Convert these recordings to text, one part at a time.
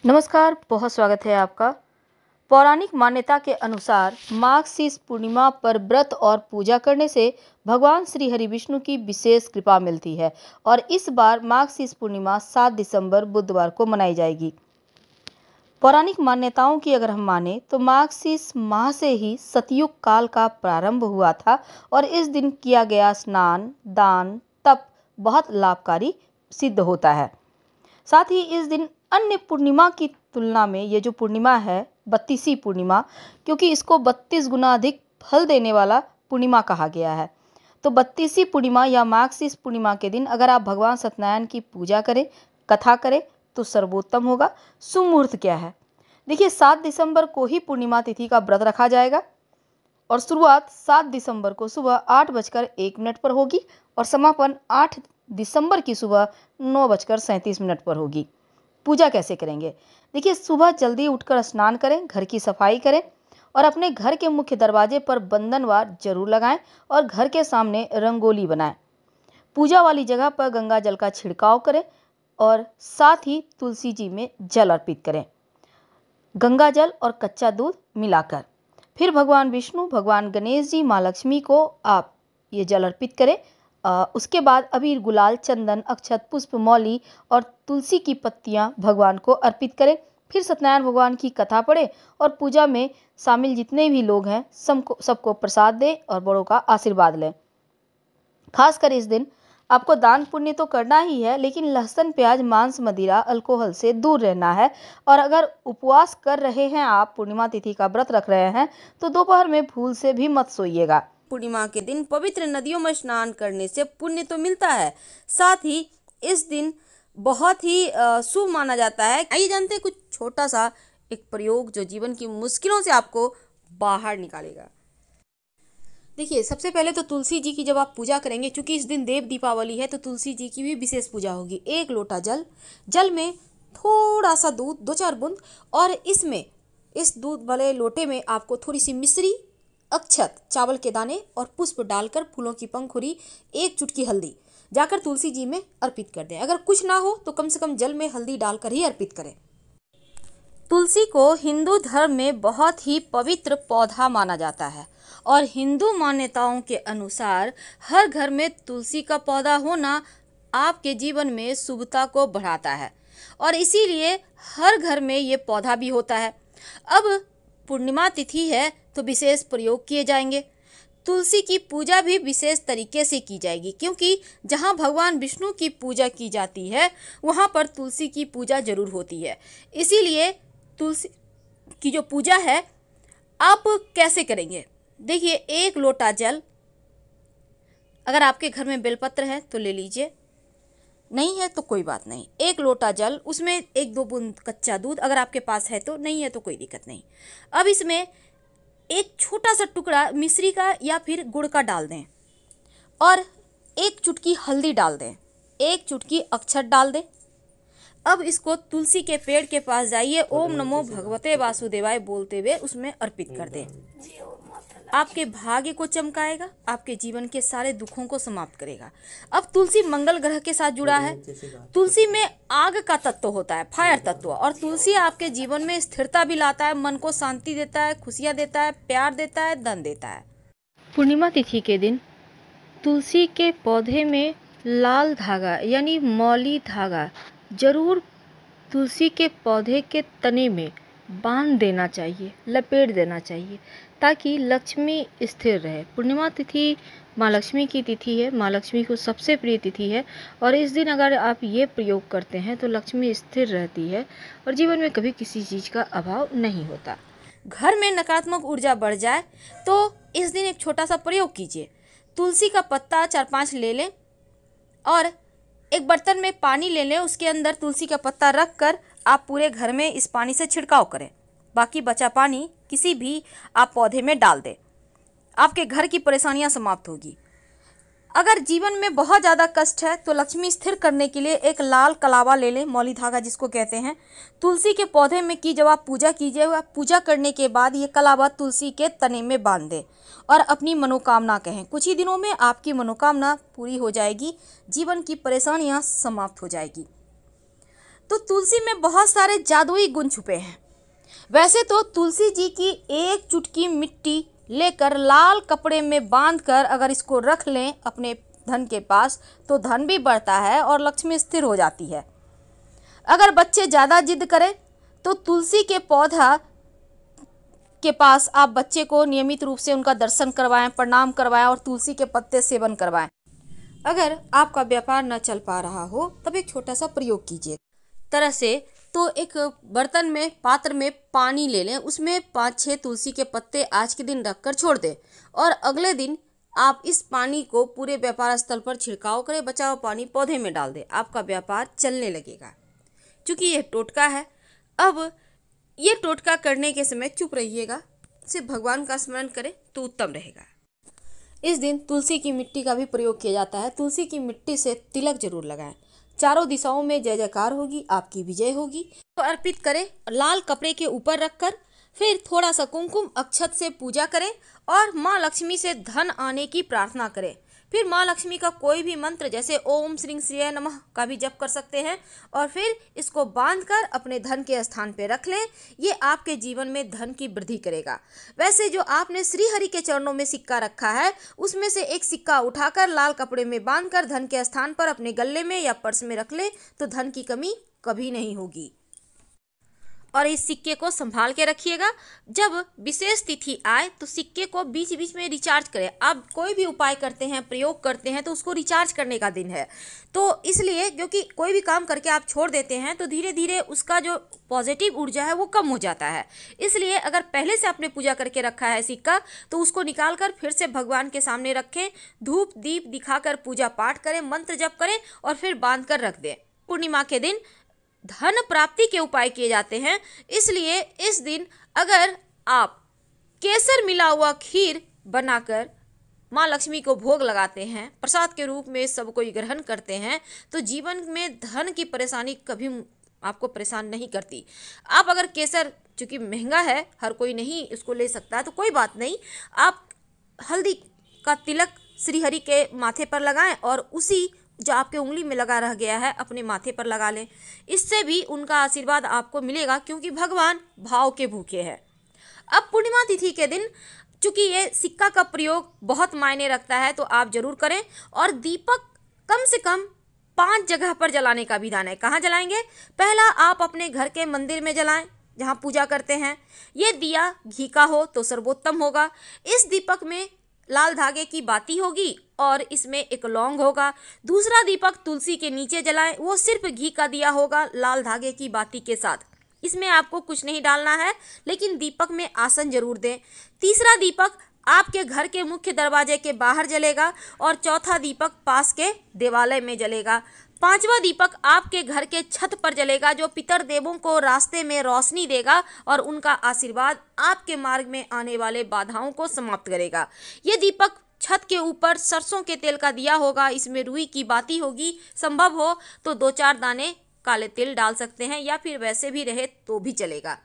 नमस्कार, बहुत स्वागत है आपका। पौराणिक मान्यता के अनुसार माघ शीष पूर्णिमा पर व्रत और पूजा करने से भगवान श्री हरि विष्णु की विशेष कृपा मिलती है और इस बार माघ शीष पूर्णिमा 7 दिसंबर बुधवार को मनाई जाएगी। पौराणिक मान्यताओं की अगर हम माने तो माघ शीष माह से ही सतयुग काल का प्रारंभ हुआ था और इस दिन किया गया स्नान, दान, तप बहुत लाभकारी सिद्ध होता है। साथ ही इस दिन अन्य पूर्णिमा की तुलना में ये जो पूर्णिमा है 32वीं पूर्णिमा, क्योंकि इसको 32 गुना अधिक फल देने वाला पूर्णिमा कहा गया है। तो 32वीं पूर्णिमा या माघ शीष पूर्णिमा के दिन अगर आप भगवान सत्यनारायण की पूजा करें, कथा करें तो सर्वोत्तम होगा। शुभ मुहूर्त क्या है? देखिए, 7 दिसंबर को ही पूर्णिमा तिथि का व्रत रखा जाएगा और शुरुआत 7 दिसंबर को सुबह 8:01 पर होगी और समापन 8 दिसंबर की सुबह 9:37 पर होगी। पूजा कैसे करेंगे? देखिए, सुबह जल्दी उठकर स्नान करें, घर की सफाई करें और अपने घर के मुख्य दरवाजे पर बंधनवार जरूर लगाएं और घर के सामने रंगोली बनाएं। पूजा वाली जगह पर गंगा जल का छिड़काव करें और साथ ही तुलसी जी में जल अर्पित करें, गंगा जल और कच्चा दूध मिलाकर। फिर भगवान विष्णु, भगवान गणेश जी, माँ लक्ष्मी को आप ये जल अर्पित करें। उसके बाद अबीर, गुलाल, चंदन, अक्षत, पुष्प, मौली और तुलसी की पत्तियां भगवान को अर्पित करें। फिर सत्यनारायण भगवान की कथा पढ़ें और पूजा में शामिल जितने भी लोग हैं सबको प्रसाद दें और बड़ों का आशीर्वाद लें। खासकर इस दिन आपको दान पुण्य तो करना ही है, लेकिन लहसुन, प्याज, मांस, मदिरा, अल्कोहल से दूर रहना है। और अगर उपवास कर रहे हैं, आप पूर्णिमा तिथि का व्रत रख रहे हैं, तो दोपहर में भूल से भी मत सोइएगा। पूर्णिमा के दिन पवित्र नदियों में स्नान करने से पुण्य तो मिलता है, साथ ही इस दिन बहुत ही शुभ माना जाता है। आइए जानते हैं कुछ छोटा सा एक प्रयोग जो जीवन की मुश्किलों से आपको बाहर निकालेगा। देखिए, सबसे पहले तो तुलसी जी की जब आप पूजा करेंगे, क्योंकि इस दिन देव दीपावली है, तो तुलसी जी की भी विशेष पूजा होगी। 1 लोटा जल में थोड़ा सा दूध, 2-4 बूंद, और इसमें इस दूध वाले लोटे में आपको थोड़ी सी मिश्री, अक्षत, चावल के दाने और पुष्प डालकर फूलों की पंखुड़ी, 1 चुटकी हल्दी जाकर तुलसी जी में अर्पित कर दें। अगर कुछ ना हो तो कम से कम जल में हल्दी डालकर ही अर्पित करें। तुलसी को हिंदू धर्म में बहुत ही पवित्र पौधा माना जाता है और हिंदू मान्यताओं के अनुसार हर घर में तुलसी का पौधा होना आपके जीवन में शुभता को बढ़ाता है और इसीलिए हर घर में ये पौधा भी होता है। अब पूर्णिमा तिथि है तो विशेष प्रयोग किए जाएंगे। तुलसी की पूजा भी विशेष तरीके से की जाएगी, क्योंकि जहाँ भगवान विष्णु की पूजा की जाती है वहाँ पर तुलसी की पूजा जरूर होती है। इसीलिए तुलसी की जो पूजा है आप कैसे करेंगे? देखिए, 1 लोटा जल, अगर आपके घर में बेलपत्र है तो ले लीजिए, नहीं है तो कोई बात नहीं। 1 लोटा जल, उसमें 1-2 बूंद कच्चा दूध, अगर आपके पास है तो, नहीं है तो कोई दिक्कत नहीं। अब इसमें एक छोटा सा टुकड़ा मिश्री का या फिर गुड़ का डाल दें और 1 चुटकी हल्दी डाल दें, 1 चुटकी अक्षत डाल दें। अब इसको तुलसी के पेड़ के पास जाइए, ओम नमो भगवते वासुदेवाय बोलते हुए उसमें अर्पित कर दें। आपके भाग्य को चमकाएगा, आपके जीवन के सारे दुखों को समाप्त करेगा। अब तुलसी मंगल ग्रह के साथ जुड़ा है। तुलसी में आग का तत्व होता है, फायर तत्व, और तुलसी आपके जीवन में स्थिरता भी लाता है, मन को शांति देता है, खुशियां देता है, प्यार देता है, धन देता है। पूर्णिमा तिथि के दिन तुलसी के पौधे में लाल धागा यानी मौली धागा जरूर तुलसी के पौधे के तने में बांध देना चाहिए, लपेट देना चाहिए, ताकि लक्ष्मी स्थिर रहे। पूर्णिमा तिथि माँ लक्ष्मी की तिथि है, माँ लक्ष्मी को सबसे प्रिय तिथि है और इस दिन अगर आप ये प्रयोग करते हैं तो लक्ष्मी स्थिर रहती है और जीवन में कभी किसी चीज़ का अभाव नहीं होता। घर में नकारात्मक ऊर्जा बढ़ जाए तो इस दिन एक छोटा सा प्रयोग कीजिए। तुलसी का पत्ता 4-5 ले लें और एक बर्तन में पानी ले लें, उसके अंदर तुलसी का पत्ता रख कर आप पूरे घर में इस पानी से छिड़काव करें। बाकी बचा पानी किसी भी आप पौधे में डाल दें, आपके घर की परेशानियां समाप्त होगी। अगर जीवन में बहुत ज़्यादा कष्ट है तो लक्ष्मी स्थिर करने के लिए एक लाल कलावा ले लें, मौली धागा जिसको कहते हैं। तुलसी के पौधे में की जब आप पूजा कीजिए, पूजा करने के बाद ये कलावा तुलसी के तने में बांध दें और अपनी मनोकामना कहें। कुछ ही दिनों में आपकी मनोकामना पूरी हो जाएगी, जीवन की परेशानियां समाप्त हो जाएगी। तो तुलसी में बहुत सारे जादुई गुण छुपे हैं। वैसे तो तुलसी जी की एक चुटकी मिट्टी लेकर लाल कपड़े में बांधकर अगर इसको रख लें अपने धन के पास तो धन भी बढ़ता है और लक्ष्मी स्थिर हो जाती है। अगर बच्चे ज़्यादा जिद करें तो तुलसी के पौधा के पास आप बच्चे को नियमित रूप से उनका दर्शन करवाएं, प्रणाम करवाएं और तुलसी के पत्ते सेवन करवाएं। अगर आपका व्यापार न चल पा रहा हो तब एक छोटा सा प्रयोग कीजिए। तरह से तो एक बर्तन में, पात्र में पानी ले लें, उसमें 5-6 तुलसी के पत्ते आज के दिन रखकर छोड़ दें और अगले दिन आप इस पानी को पूरे व्यापार स्थल पर छिड़काव करें। बचा हुआ पानी पौधे में डाल दें, आपका व्यापार चलने लगेगा। क्योंकि यह टोटका है, अब ये टोटका करने के समय चुप रहिएगा, सिर्फ भगवान का स्मरण करें तो उत्तम रहेगा। इस दिन तुलसी की मिट्टी का भी प्रयोग किया जाता है। तुलसी की मिट्टी से तिलक जरूर लगाएं। चारों दिशाओं में जय जयकार होगी, आपकी विजय होगी। तो अर्पित करें लाल कपड़े के ऊपर रखकर, फिर थोड़ा सा कुमकुम अक्षत से पूजा करें और माँ लक्ष्मी से धन आने की प्रार्थना करें। फिर माँ लक्ष्मी का कोई भी मंत्र जैसे ओम श्रीं श्रीय नमः का भी जप कर सकते हैं और फिर इसको बांधकर अपने धन के स्थान पे रख लें। ये आपके जीवन में धन की वृद्धि करेगा। वैसे जो आपने श्री हरि के चरणों में सिक्का रखा है उसमें से एक सिक्का उठाकर लाल कपड़े में बांधकर धन के स्थान पर अपने गले में या पर्स में रख लें तो धन की कमी कभी नहीं होगी। और इस सिक्के को संभाल के रखिएगा। जब विशेष तिथि आए तो सिक्के को बीच बीच में रिचार्ज करें। आप कोई भी उपाय करते हैं, प्रयोग करते हैं तो उसको रिचार्ज करने का दिन है। तो इसलिए क्योंकि कोई भी काम करके आप छोड़ देते हैं तो धीरे धीरे उसका जो पॉजिटिव ऊर्जा है वो कम हो जाता है। इसलिए अगर पहले से आपने पूजा करके रखा है सिक्का तो उसको निकाल कर फिर से भगवान के सामने रखें, धूप दीप दिखाकर पूजा पाठ करें, मंत्र जप करें और फिर बांध कर रख दें। पूर्णिमा के दिन धन प्राप्ति के उपाय किए जाते हैं, इसलिए इस दिन अगर आप केसर मिला हुआ खीर बनाकर माँ लक्ष्मी को भोग लगाते हैं, प्रसाद के रूप में सब कोई ग्रहण करते हैं तो जीवन में धन की परेशानी कभी आपको परेशान नहीं करती। आप अगर केसर, चूँकि महंगा है, हर कोई नहीं उसको ले सकता है, तो कोई बात नहीं, आप हल्दी का तिलक श्री हरि के माथे पर लगाएं और उसी जो आपके उंगली में लगा रह गया है अपने माथे पर लगा लें। इससे भी उनका आशीर्वाद आपको मिलेगा क्योंकि भगवान भाव के भूखे हैं। अब पूर्णिमा तिथि के दिन चूंकि ये सिक्का का प्रयोग बहुत मायने रखता है तो आप जरूर करें और दीपक कम से कम 5 जगह पर जलाने का विधान है। कहाँ जलाएंगे? पहला आप अपने घर के मंदिर में जलाएं जहाँ पूजा करते हैं। ये दिया घी का हो तो सर्वोत्तम होगा। इस दीपक में लाल धागे की बाती होगी और इसमें एक लौंग होगा। दूसरा दीपक तुलसी के नीचे जलाएं, वो सिर्फ घी का दिया होगा लाल धागे की बाती के साथ। इसमें आपको कुछ नहीं डालना है लेकिन दीपक में आसन जरूर दें। तीसरा दीपक आपके घर के मुख्य दरवाजे के बाहर जलेगा और चौथा दीपक पास के देवालय में जलेगा। पांचवा दीपक आपके घर के छत पर जलेगा जो पितर देवों को रास्ते में रोशनी देगा और उनका आशीर्वाद आपके मार्ग में आने वाले बाधाओं को समाप्त करेगा। ये दीपक छत के ऊपर सरसों के तेल का दिया होगा, इसमें रुई की बाती होगी। संभव हो तो 2-4 दाने काले तिल डाल सकते हैं या फिर वैसे भी रहे तो भी चलेगा।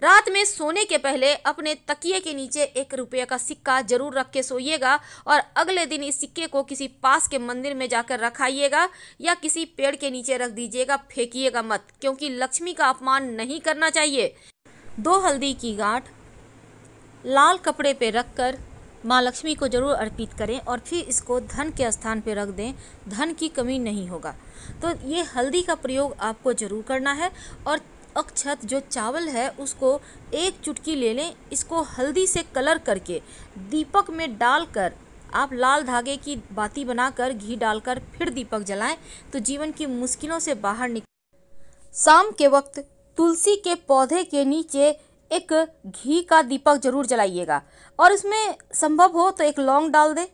रात में सोने के पहले अपने तकिए के नीचे 1 रुपये का सिक्का जरूर रख के सोइएगा और अगले दिन इस सिक्के को किसी पास के मंदिर में जाकर रखाइएगा या किसी पेड़ के नीचे रख दीजिएगा, फेंकिएगा मत, क्योंकि लक्ष्मी का अपमान नहीं करना चाहिए। 2 हल्दी की गांठ लाल कपड़े पे रखकर माँ लक्ष्मी को जरूर अर्पित करें और फिर इसको धन के स्थान पे रख दें, धन की कमी नहीं होगा। तो ये हल्दी का प्रयोग आपको जरूर करना है। और अक्षत जो चावल है उसको 1 चुटकी ले लें, इसको हल्दी से कलर करके दीपक में डालकर आप लाल धागे की बाती बनाकर घी डालकर फिर दीपक जलाएं तो जीवन की मुश्किलों से बाहर निकल। शाम के वक्त तुलसी के पौधे के नीचे एक घी का दीपक जरूर जलाइएगा और इसमें संभव हो तो एक लौंग डाल दें।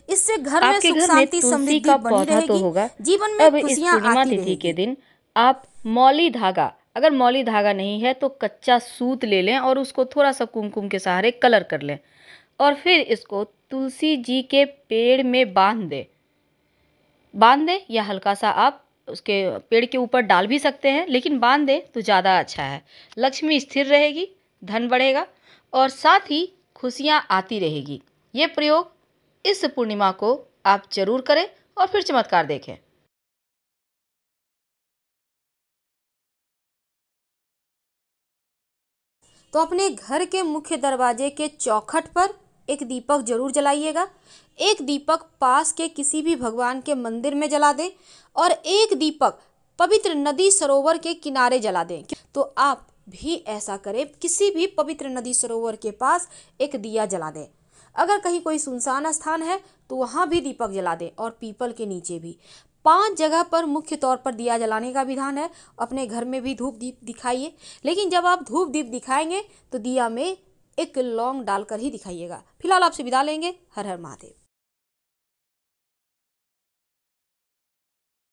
इससे घर में सुख शांति समृद्धि बनी रहेगी, जीवन में खुशियां आती रहेगी। के दिन आप मौली धागा, अगर मौली धागा नहीं है तो कच्चा सूत ले लें और उसको थोड़ा सा कुमकुम के सहारे कलर कर लें और फिर इसको तुलसी जी के पेड़ में बांध दें या हल्का सा आप उसके पेड़ के ऊपर डाल भी सकते हैं, लेकिन बांध दें तो ज़्यादा अच्छा है। लक्ष्मी स्थिर रहेगी, धन बढ़ेगा और साथ ही खुशियाँ आती रहेगी। ये प्रयोग इस पूर्णिमा को आप जरूर करें और फिर चमत्कार देखें। तो अपने घर के मुख्य दरवाजे के चौखट पर एक दीपक जरूर जलाइएगा। एक दीपक पास के किसी भी भगवान के मंदिर में जला दें और एक दीपक पवित्र नदी सरोवर के किनारे जला दें। तो आप भी ऐसा करें, किसी भी पवित्र नदी सरोवर के पास एक दिया जला दें। अगर कहीं कोई सुनसान स्थान है तो वहाँ भी दीपक जला दें और पीपल के नीचे भी। 5 जगह पर मुख्य तौर पर दिया जलाने का विधान है। अपने घर में भी धूप दीप दिखाइए, लेकिन जब आप धूप दीप दिखाएंगे तो दिया में एक लौंग डालकर ही दिखाइएगा। फिलहाल आपसे विदा लेंगे। हर हर महादेव।